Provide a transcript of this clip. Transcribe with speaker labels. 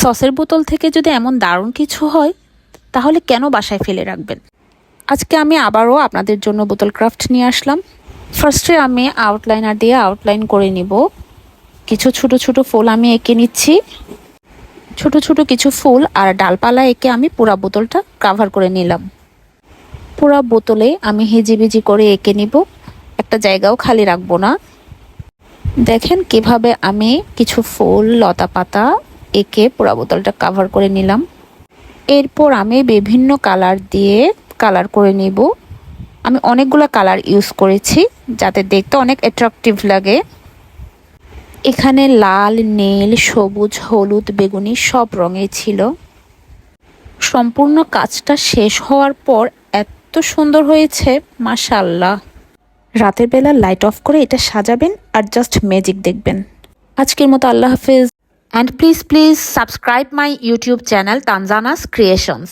Speaker 1: সসের বোতল থেকে যদি এমন দারুণ কিছু হয় তাহলে কেন বাসায় ফেলে রাখবেন। আজকে আমি আবারও আপনাদের জন্য বোতল ক্রাফট নিয়ে আসলাম। ফার্স্টে আমি আউটলাইনার দিয়ে আউটলাইন করে নিব। কিছু ছোট ছোট ফুল আমি এঁকে নিচ্ছি। ছোট ছোট কিছু ফুল আর ডালপালা এঁকে আমি পুরা বোতলটা কাভার করে নিলাম। পুরা বোতলে আমি হিজিবিজি করে এঁকে নিব, একটা জায়গাও খালি রাখবো না। দেখেন কিভাবে আমি কিছু ফুল লতা পাতা এঁকে পুরা বোতলটা কাভার করে নিলাম। এরপর আমি বিভিন্ন কালার দিয়ে কালার করে নিব। আমি অনেকগুলো কালার ইউজ করেছি যাতে দেখতে অনেক অ্যাট্রাকটিভ লাগে। এখানে লাল, নীল, সবুজ, হলুদ, বেগুনি সব রঙের ছিল। সম্পূর্ণ কাজটা শেষ হওয়ার পর এত সুন্দর হয়েছে, মাশাআল্লাহ। রাতের বেলা লাইট অফ করে এটা সাজাবেন আর জাস্ট ম্যাজিক দেখবেন। আজকের মতো আল্লাহ হাফেজ। And please subscribe my YouTube channel Tanzana's Creations.